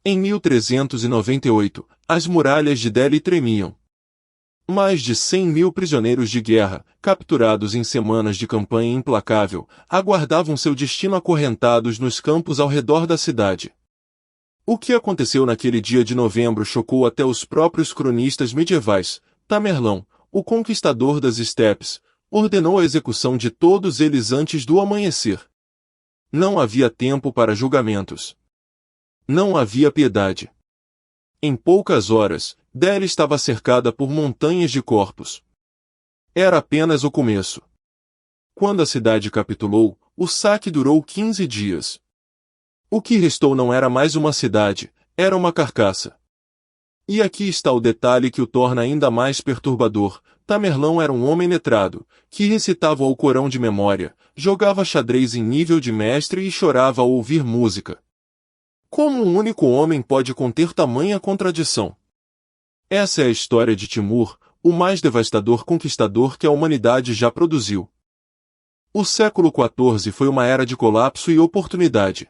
Em 1398, as muralhas de Delhi tremiam. Mais de 100.000 prisioneiros de guerra, capturados em semanas de campanha implacável, aguardavam seu destino acorrentados nos campos ao redor da cidade. O que aconteceu naquele dia de novembro chocou até os próprios cronistas medievais. Tamerlão, o conquistador das estepes, ordenou a execução de todos eles antes do amanhecer. Não havia tempo para julgamentos. Não havia piedade. Em poucas horas, Delhi estava cercada por montanhas de corpos. Era apenas o começo. Quando a cidade capitulou, o saque durou 15 dias. O que restou não era mais uma cidade, era uma carcaça. E aqui está o detalhe que o torna ainda mais perturbador. Tamerlão era um homem letrado, que recitava o Alcorão de memória, jogava xadrez em nível de mestre e chorava ao ouvir música. Como um único homem pode conter tamanha contradição? Essa é a história de Timur, o mais devastador conquistador que a humanidade já produziu. O século XIV foi uma era de colapso e oportunidade.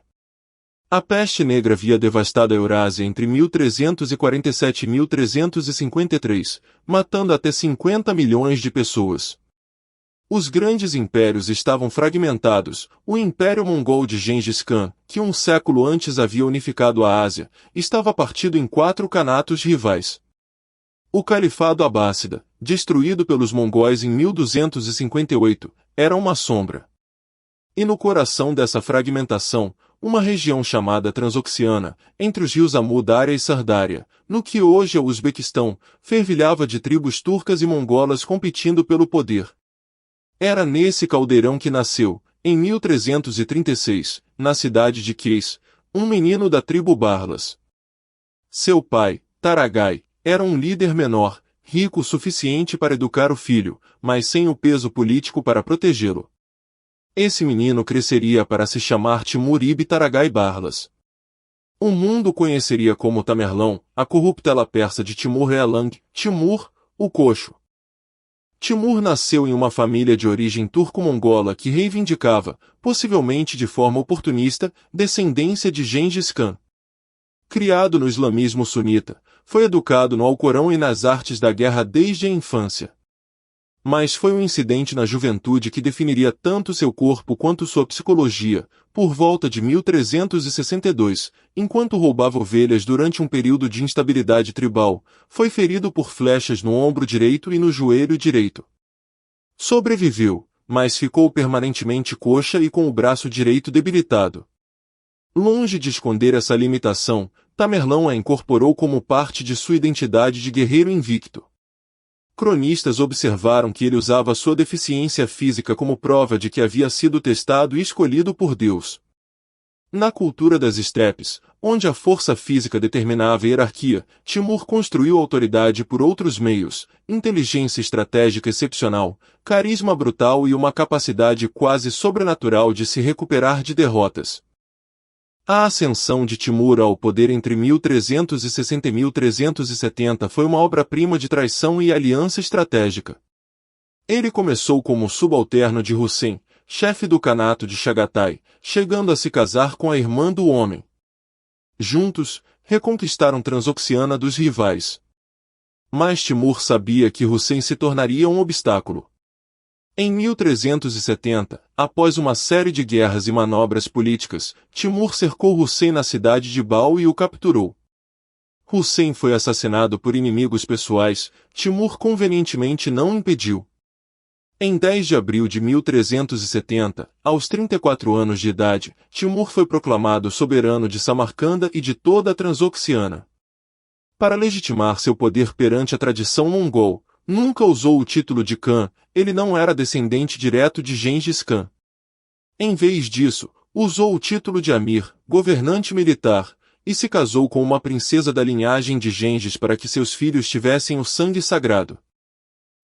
A peste negra havia devastado a Eurásia entre 1347 e 1353, matando até 50 milhões de pessoas. Os grandes impérios estavam fragmentados. O Império Mongol de Gengis Khan, que um século antes havia unificado a Ásia, estava partido em 4 canatos rivais. O Califado Abássida, destruído pelos mongóis em 1258, era uma sombra. E no coração dessa fragmentação, uma região chamada Transoxiana, entre os rios Amu Darya e Sardária, no que hoje é o Uzbequistão, fervilhava de tribos turcas e mongolas competindo pelo poder. Era nesse caldeirão que nasceu, em 1336, na cidade de Kais, um menino da tribo Barlas. Seu pai, Taragai, era um líder menor, rico o suficiente para educar o filho, mas sem o peso político para protegê-lo. Esse menino cresceria para se chamar Timur ibn Taragai Barlas. O mundo conheceria como Tamerlão, a corruptela persa de Timur-Elang, Timur, o Coxo. Timur nasceu em uma família de origem turco-mongola que reivindicava, possivelmente de forma oportunista, descendência de Gengis Khan. Criado no islamismo sunita, foi educado no Alcorão e nas artes da guerra desde a infância. Mas foi um incidente na juventude que definiria tanto seu corpo quanto sua psicologia. Por volta de 1362, enquanto roubava ovelhas durante um período de instabilidade tribal, foi ferido por flechas no ombro direito e no joelho direito. Sobreviveu, mas ficou permanentemente coxa e com o braço direito debilitado. Longe de esconder essa limitação, Tamerlão a incorporou como parte de sua identidade de guerreiro invicto. Cronistas observaram que ele usava sua deficiência física como prova de que havia sido testado e escolhido por Deus. Na cultura das estepes, onde a força física determinava a hierarquia, Timur construiu autoridade por outros meios, inteligência estratégica excepcional, carisma brutal e uma capacidade quase sobrenatural de se recuperar de derrotas. A ascensão de Timur ao poder entre 1360 e 1370 foi uma obra-prima de traição e aliança estratégica. Ele começou como subalterno de Hussein, chefe do Kanato de Chagatai, chegando a se casar com a irmã do homem. Juntos, reconquistaram Transoxiana dos rivais. Mas Timur sabia que Hussein se tornaria um obstáculo. Em 1370, após uma série de guerras e manobras políticas, Timur cercou Hussein na cidade de Bau e o capturou. Hussein foi assassinado por inimigos pessoais, Timur convenientemente não impediu. Em 10 de abril de 1370, aos 34 anos de idade, Timur foi proclamado soberano de Samarcanda e de toda a Transoxiana. Para legitimar seu poder perante a tradição mongol, nunca usou o título de Khan, ele não era descendente direto de Gengis Khan. Em vez disso, usou o título de Amir, governante militar, e se casou com uma princesa da linhagem de Gengis para que seus filhos tivessem o sangue sagrado.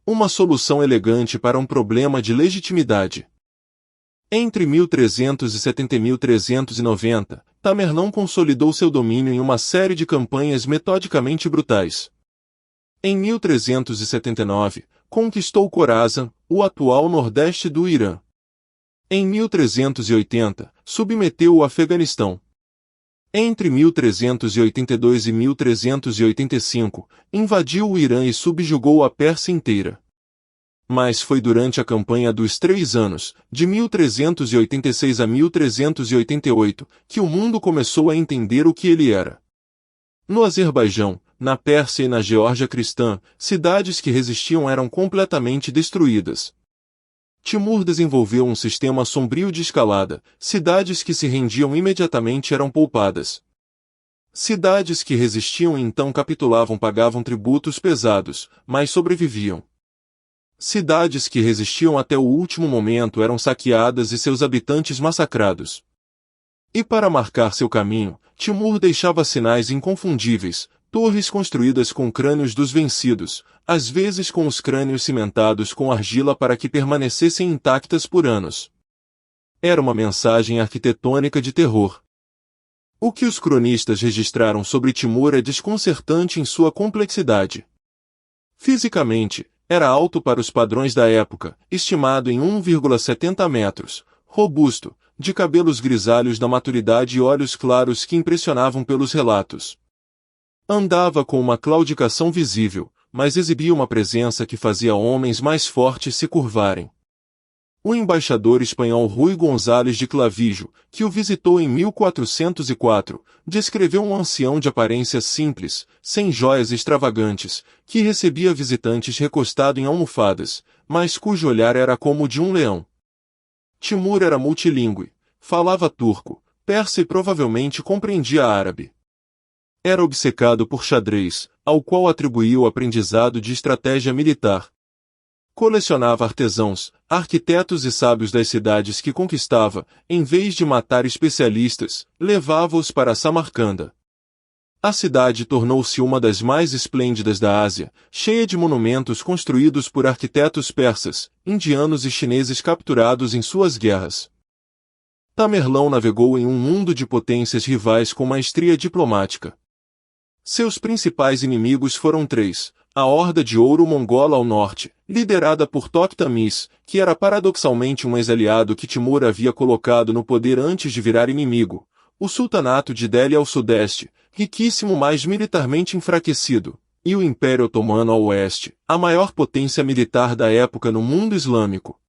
Uma solução elegante para um problema de legitimidade. Entre 1370 e 1390, Tamerlão consolidou seu domínio em uma série de campanhas metodicamente brutais. Em 1379, conquistou Khorasan, o atual nordeste do Irã. Em 1380, submeteu o Afeganistão. Entre 1382 e 1385, invadiu o Irã e subjugou a Pérsia inteira. Mas foi durante a Campanha dos 3 Anos, de 1386 a 1388, que o mundo começou a entender o que ele era. No Azerbaijão, na Pérsia e na Geórgia cristã, cidades que resistiam eram completamente destruídas. Timur desenvolveu um sistema sombrio de escalada, cidades que se rendiam imediatamente eram poupadas. Cidades que resistiam e então capitulavam pagavam tributos pesados, mas sobreviviam. Cidades que resistiam até o último momento eram saqueadas e seus habitantes massacrados. E para marcar seu caminho, Timur deixava sinais inconfundíveis, torres construídas com crânios dos vencidos, às vezes com os crânios cimentados com argila para que permanecessem intactas por anos. Era uma mensagem arquitetônica de terror. O que os cronistas registraram sobre Timur é desconcertante em sua complexidade. Fisicamente, era alto para os padrões da época, estimado em 1,70 metros, robusto, de cabelos grisalhos da maturidade e olhos claros que impressionavam pelos relatos. Andava com uma claudicação visível, mas exibia uma presença que fazia homens mais fortes se curvarem. O embaixador espanhol Rui González de Clavijo, que o visitou em 1404, descreveu um ancião de aparência simples, sem joias extravagantes, que recebia visitantes recostado em almofadas, mas cujo olhar era como o de um leão. Timur era multilingüe, falava turco, persa e provavelmente compreendia árabe. Era obcecado por xadrez, ao qual atribuía o aprendizado de estratégia militar. Colecionava artesãos, arquitetos e sábios das cidades que conquistava, em vez de matar especialistas, levava-os para Samarcanda. A cidade tornou-se uma das mais esplêndidas da Ásia, cheia de monumentos construídos por arquitetos persas, indianos e chineses capturados em suas guerras. Tamerlão navegou em um mundo de potências rivais com maestria diplomática. Seus principais inimigos foram 3, a Horda de Ouro Mongola ao norte, liderada por Tokhtamis, que era paradoxalmente um ex-aliado que Timur havia colocado no poder antes de virar inimigo, o Sultanato de Delhi ao sudeste, riquíssimo mas militarmente enfraquecido, e o Império Otomano ao oeste, a maior potência militar da época no mundo islâmico.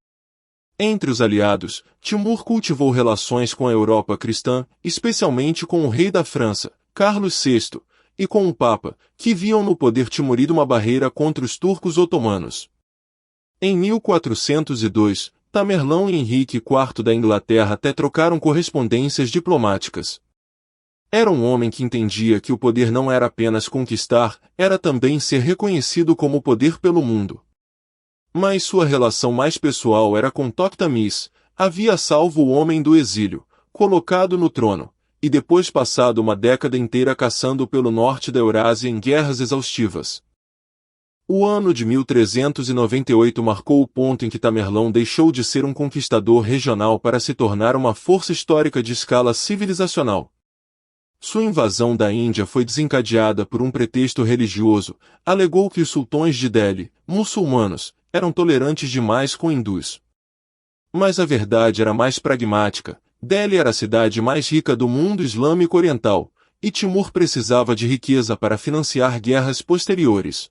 Entre os aliados, Timur cultivou relações com a Europa cristã, especialmente com o rei da França, Carlos VI, e com o Papa, que viam no poder timurido uma barreira contra os turcos otomanos. Em 1402, Tamerlão e Henrique IV da Inglaterra até trocaram correspondências diplomáticas. Era um homem que entendia que o poder não era apenas conquistar, era também ser reconhecido como poder pelo mundo. Mas sua relação mais pessoal era com Tokhtamis, havia salvo o homem do exílio, colocado no trono, e depois passado uma década inteira caçando pelo norte da Eurásia em guerras exaustivas. O ano de 1398 marcou o ponto em que Tamerlão deixou de ser um conquistador regional para se tornar uma força histórica de escala civilizacional. Sua invasão da Índia foi desencadeada por um pretexto religioso, alegou que os sultões de Delhi, muçulmanos, eram tolerantes demais com hindus. Mas a verdade era mais pragmática. Delhi era a cidade mais rica do mundo islâmico oriental, e Timur precisava de riqueza para financiar guerras posteriores.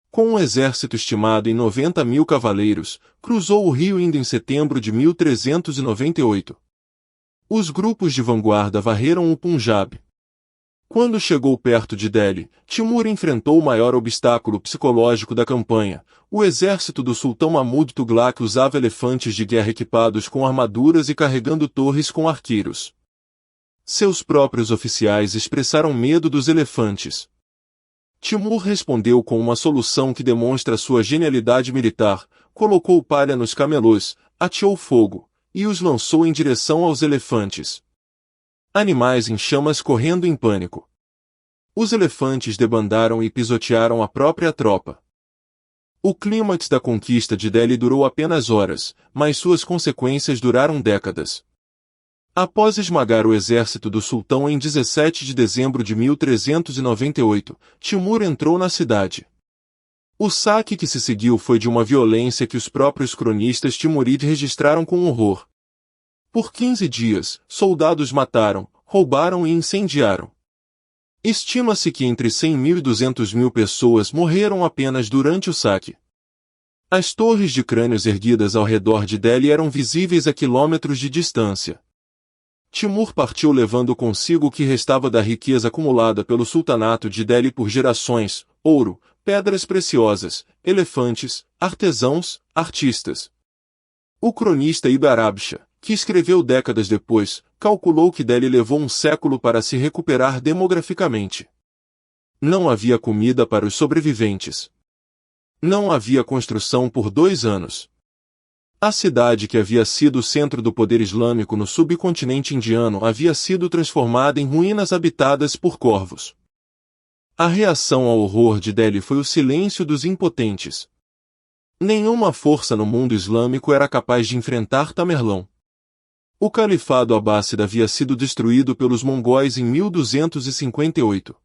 Com um exército estimado em 90.000 cavaleiros, cruzou o rio Indo em setembro de 1398. Os grupos de vanguarda varreram o Punjab. Quando chegou perto de Delhi, Timur enfrentou o maior obstáculo psicológico da campanha. O exército do sultão Mahmud Tughlaq usava elefantes de guerra equipados com armaduras e carregando torres com arqueiros. Seus próprios oficiais expressaram medo dos elefantes. Timur respondeu com uma solução que demonstra sua genialidade militar, colocou palha nos camelôs, ateou fogo, e os lançou em direção aos elefantes. Animais em chamas correndo em pânico. Os elefantes debandaram e pisotearam a própria tropa. O clímax da conquista de Delhi durou apenas horas, mas suas consequências duraram décadas. Após esmagar o exército do sultão em 17 de dezembro de 1398, Timur entrou na cidade. O saque que se seguiu foi de uma violência que os próprios cronistas timurides registraram com horror. Por 15 dias, soldados mataram, roubaram e incendiaram. Estima-se que entre 100.000 e 200.000 pessoas morreram apenas durante o saque. As torres de crânios erguidas ao redor de Delhi eram visíveis a quilômetros de distância. Timur partiu levando consigo o que restava da riqueza acumulada pelo sultanato de Delhi por gerações: ouro, pedras preciosas, elefantes, artesãos, artistas. O cronista Ibn Arabsha, que escreveu décadas depois, calculou que Delhi levou um século para se recuperar demograficamente. Não havia comida para os sobreviventes. Não havia construção por 2 anos. A cidade que havia sido o centro do poder islâmico no subcontinente indiano havia sido transformada em ruínas habitadas por corvos. A reação ao horror de Delhi foi o silêncio dos impotentes. Nenhuma força no mundo islâmico era capaz de enfrentar Tamerlão. O califado abássida havia sido destruído pelos mongóis em 1258.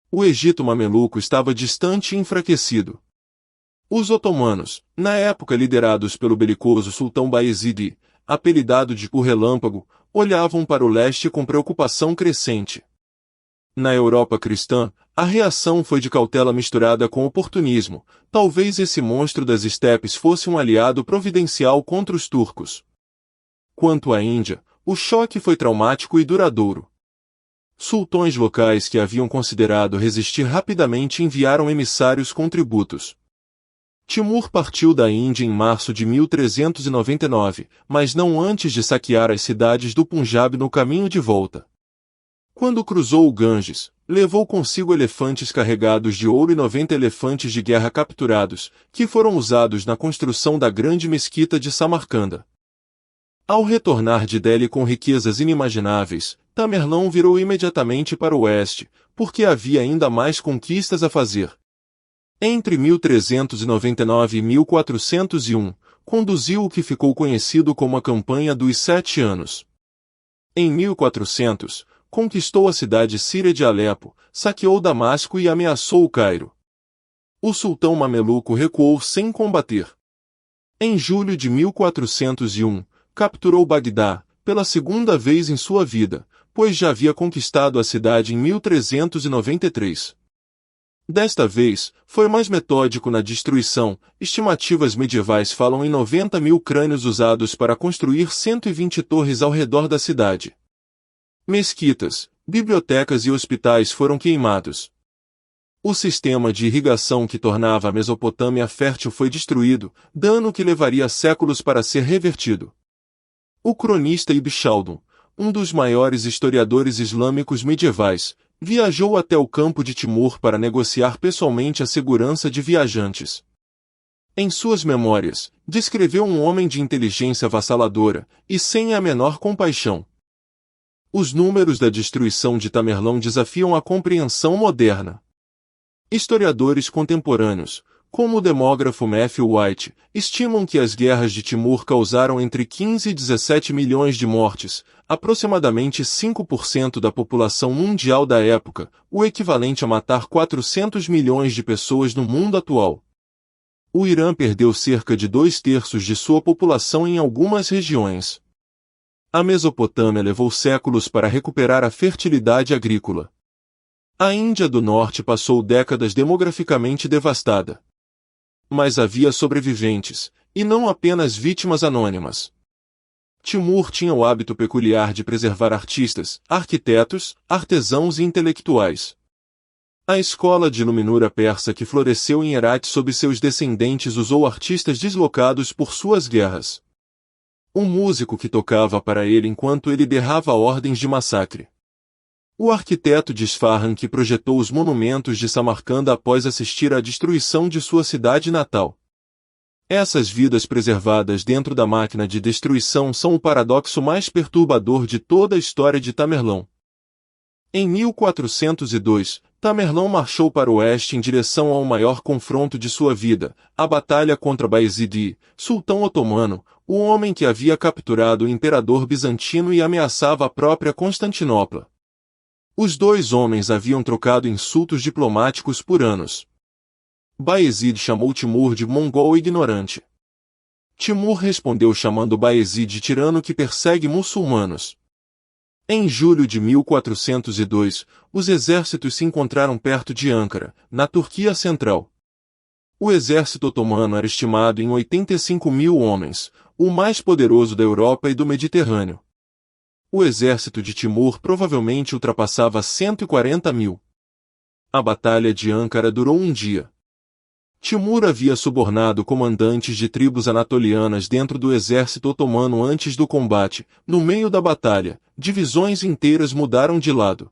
O Egito mameluco estava distante e enfraquecido. Os otomanos, na época liderados pelo belicoso sultão Bayezid, apelidado de O Relâmpago, olhavam para o leste com preocupação crescente. Na Europa cristã, a reação foi de cautela misturada com oportunismo. Talvez esse monstro das estepes fosse um aliado providencial contra os turcos. Quanto à Índia, o choque foi traumático e duradouro. Sultões locais que haviam considerado resistir rapidamente enviaram emissários com tributos. Timur partiu da Índia em março de 1399, mas não antes de saquear as cidades do Punjab no caminho de volta. Quando cruzou o Ganges, levou consigo elefantes carregados de ouro e 90 elefantes de guerra capturados, que foram usados na construção da grande mesquita de Samarcanda. Ao retornar de Delhi com riquezas inimagináveis, Tamerlão virou imediatamente para o oeste, porque havia ainda mais conquistas a fazer. Entre 1399 e 1401, conduziu o que ficou conhecido como a Campanha dos 7 Anos. Em 1400, conquistou a cidade síria de Alepo, saqueou Damasco e ameaçou o Cairo. O sultão mameluco recuou sem combater. Em julho de 1401, capturou Bagdá, pela segunda vez em sua vida, pois já havia conquistado a cidade em 1393. Desta vez, foi mais metódico na destruição. Estimativas medievais falam em 90.000 crânios usados para construir 120 torres ao redor da cidade. Mesquitas, bibliotecas e hospitais foram queimados. O sistema de irrigação que tornava a Mesopotâmia fértil foi destruído, dano que levaria séculos para ser revertido. O cronista Ibn Khaldun, um dos maiores historiadores islâmicos medievais, viajou até o campo de Timur para negociar pessoalmente a segurança de viajantes. Em suas memórias, descreveu um homem de inteligência avassaladora, e sem a menor compaixão. Os números da destruição de Tamerlão desafiam a compreensão moderna. Historiadores contemporâneos, como o demógrafo Matthew White, estimam que as guerras de Timur causaram entre 15 e 17 milhões de mortes, aproximadamente 5% da população mundial da época, o equivalente a matar 400 milhões de pessoas no mundo atual. O Irã perdeu cerca de 2/3 de sua população em algumas regiões. A Mesopotâmia levou séculos para recuperar a fertilidade agrícola. A Índia do Norte passou décadas demograficamente devastada. Mas havia sobreviventes, e não apenas vítimas anônimas. Timur tinha o hábito peculiar de preservar artistas, arquitetos, artesãos e intelectuais. A escola de iluminura persa que floresceu em Herat sob seus descendentes usou artistas deslocados por suas guerras. Um músico que tocava para ele enquanto ele berrava ordens de massacre. O arquiteto de Isfahan que projetou os monumentos de Samarcanda após assistir à destruição de sua cidade natal. Essas vidas preservadas dentro da máquina de destruição são o paradoxo mais perturbador de toda a história de Tamerlão. Em 1402, Tamerlão marchou para o oeste em direção ao maior confronto de sua vida, a batalha contra Bayezid, sultão otomano, o homem que havia capturado o imperador bizantino e ameaçava a própria Constantinopla. Os dois homens haviam trocado insultos diplomáticos por anos. Bayezid chamou Timur de mongol ignorante. Timur respondeu chamando Bayezid de tirano que persegue muçulmanos. Em julho de 1402, os exércitos se encontraram perto de Ankara, na Turquia Central. O exército otomano era estimado em 85.000 homens, o mais poderoso da Europa e do Mediterrâneo. O exército de Timur provavelmente ultrapassava 140.000. A Batalha de Ankara durou um dia. Timur havia subornado comandantes de tribos anatolianas dentro do exército otomano antes do combate. No meio da batalha, divisões inteiras mudaram de lado.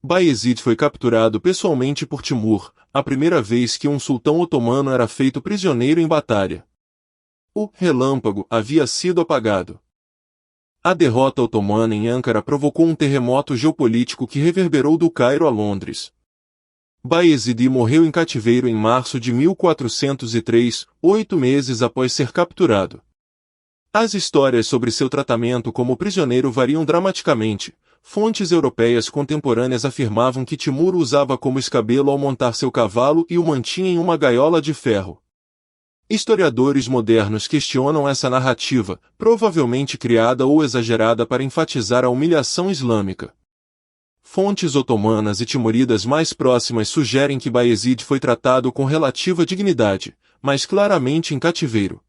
Bayezid foi capturado pessoalmente por Timur, a primeira vez que um sultão otomano era feito prisioneiro em batalha. O relâmpago havia sido apagado. A derrota otomana em Ankara provocou um terremoto geopolítico que reverberou do Cairo a Londres. Bayezid morreu em cativeiro em março de 1403, 8 meses após ser capturado. As histórias sobre seu tratamento como prisioneiro variam dramaticamente. Fontes europeias contemporâneas afirmavam que Timur o usava como escabelo ao montar seu cavalo e o mantinha em uma gaiola de ferro. Historiadores modernos questionam essa narrativa, provavelmente criada ou exagerada para enfatizar a humilhação islâmica. Fontes otomanas e timuridas mais próximas sugerem que Bayezid foi tratado com relativa dignidade, mas claramente em cativeiro.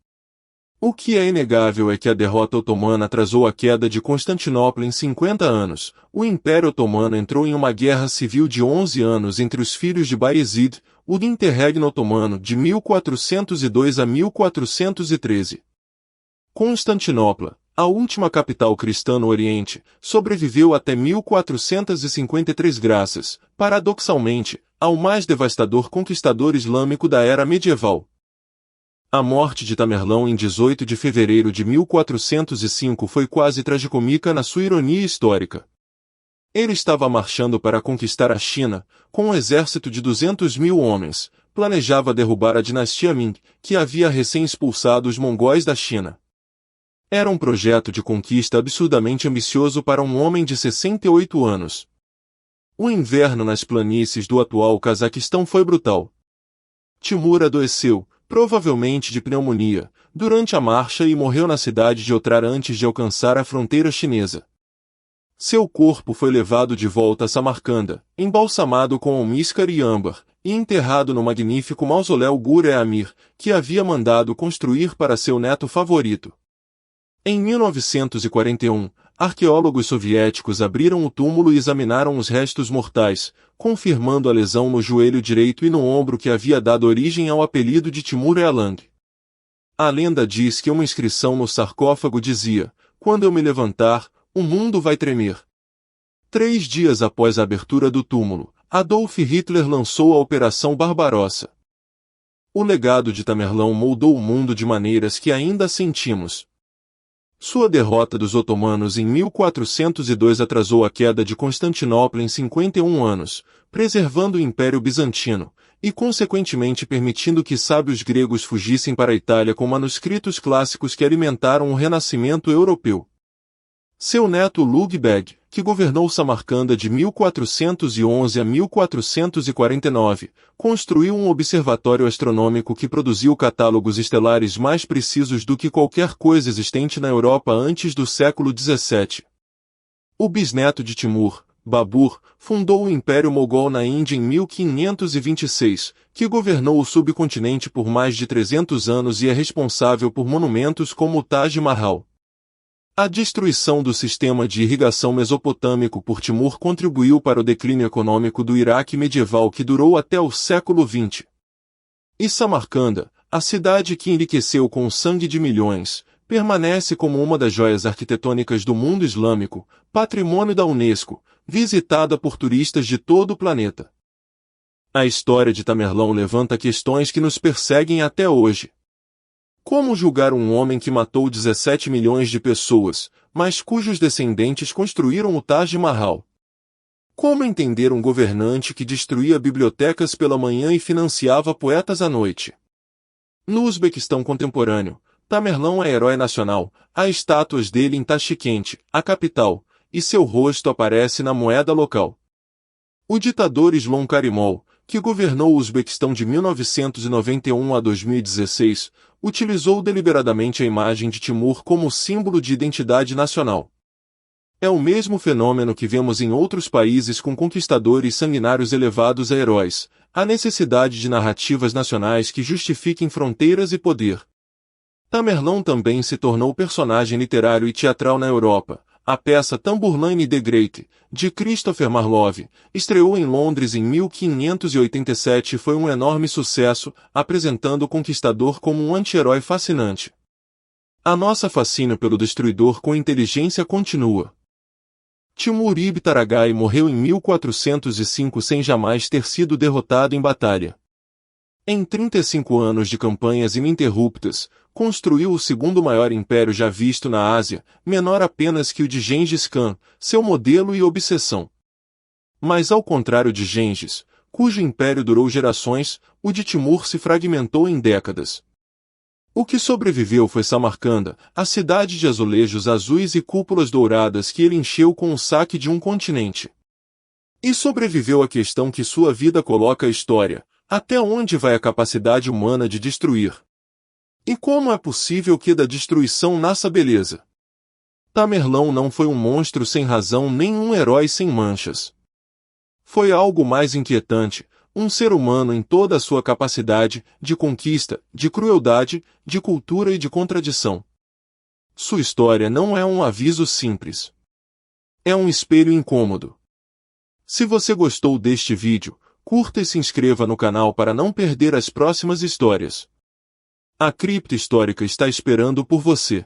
O que é inegável é que a derrota otomana atrasou a queda de Constantinopla em 50 anos. O Império Otomano entrou em uma guerra civil de 11 anos entre os filhos de Bayezid, o Interregno Otomano de 1402 a 1413. Constantinopla, a última capital cristã no Oriente, sobreviveu até 1453 graças, paradoxalmente, ao mais devastador conquistador islâmico da era medieval. A morte de Tamerlão em 18 de fevereiro de 1405 foi quase tragicômica na sua ironia histórica. Ele estava marchando para conquistar a China, com um exército de 200.000 homens, planejava derrubar a dinastia Ming, que havia recém-expulsado os mongóis da China. Era um projeto de conquista absurdamente ambicioso para um homem de 68 anos. O inverno nas planícies do atual Cazaquistão foi brutal. Timur adoeceu, provavelmente de pneumonia, durante a marcha e morreu na cidade de Otrar antes de alcançar a fronteira chinesa. Seu corpo foi levado de volta a Samarcanda, embalsamado com almíscar e âmbar, e enterrado no magnífico mausoléu Gur-e-Amir, que havia mandado construir para seu neto favorito. Em 1941, arqueólogos soviéticos abriram o túmulo e examinaram os restos mortais, confirmando a lesão no joelho direito e no ombro que havia dado origem ao apelido de Timur-e-Alang. A lenda diz que uma inscrição no sarcófago dizia: "Quando eu me levantar, o mundo vai tremer." 3 dias após a abertura do túmulo, Adolf Hitler lançou a Operação Barbarossa. O legado de Tamerlão moldou o mundo de maneiras que ainda sentimos. Sua derrota dos otomanos em 1402 atrasou a queda de Constantinopla em 51 anos, preservando o Império Bizantino, e consequentemente permitindo que sábios gregos fugissem para a Itália com manuscritos clássicos que alimentaram o renascimento europeu. Seu neto Ulugh-Beg, que governou Samarcanda de 1411 a 1449, construiu um observatório astronômico que produziu catálogos estelares mais precisos do que qualquer coisa existente na Europa antes do século XVII. O bisneto de Timur, Babur, fundou o Império Mogol na Índia em 1526, que governou o subcontinente por mais de 300 anos e é responsável por monumentos como o Taj Mahal. A destruição do sistema de irrigação mesopotâmico por Timur contribuiu para o declínio econômico do Iraque medieval que durou até o século XX. E Samarcanda, a cidade que enriqueceu com o sangue de milhões, permanece como uma das joias arquitetônicas do mundo islâmico, patrimônio da Unesco, visitada por turistas de todo o planeta. A história de Tamerlão levanta questões que nos perseguem até hoje. Como julgar um homem que matou 17 milhões de pessoas, mas cujos descendentes construíram o Taj Mahal? Como entender um governante que destruía bibliotecas pela manhã e financiava poetas à noite? No Uzbequistão contemporâneo, Tamerlão é herói nacional, há estátuas dele em Tashkent, a capital, e seu rosto aparece na moeda local. O ditador Islom Karimov, que governou o Uzbequistão de 1991 a 2016, utilizou deliberadamente a imagem de Timur como símbolo de identidade nacional. É o mesmo fenômeno que vemos em outros países com conquistadores sanguinários elevados a heróis, a necessidade de narrativas nacionais que justifiquem fronteiras e poder. Tamerlão também se tornou personagem literário e teatral na Europa. A peça Tamburlaine the Great, de Christopher Marlowe, estreou em Londres em 1587 e foi um enorme sucesso, apresentando o conquistador como um anti-herói fascinante. A nossa fascínio pelo destruidor com inteligência continua. Timur ibn Taragai morreu em 1405 sem jamais ter sido derrotado em batalha. Em 35 anos de campanhas ininterruptas, construiu o segundo maior império já visto na Ásia, menor apenas que o de Gengis Khan, seu modelo e obsessão. Mas ao contrário de Gengis, cujo império durou gerações, o de Timur se fragmentou em décadas. O que sobreviveu foi Samarcanda, a cidade de azulejos azuis e cúpulas douradas que ele encheu com o saque de um continente. E sobreviveu a questão que sua vida coloca a história: até onde vai a capacidade humana de destruir? E como é possível que da destruição nasça beleza? Tamerlão não foi um monstro sem razão nem um herói sem manchas. Foi algo mais inquietante, um ser humano em toda a sua capacidade de conquista, de crueldade, de cultura e de contradição. Sua história não é um aviso simples. É um espelho incômodo. Se você gostou deste vídeo, curta e se inscreva no canal para não perder as próximas histórias. A cripta histórica está esperando por você.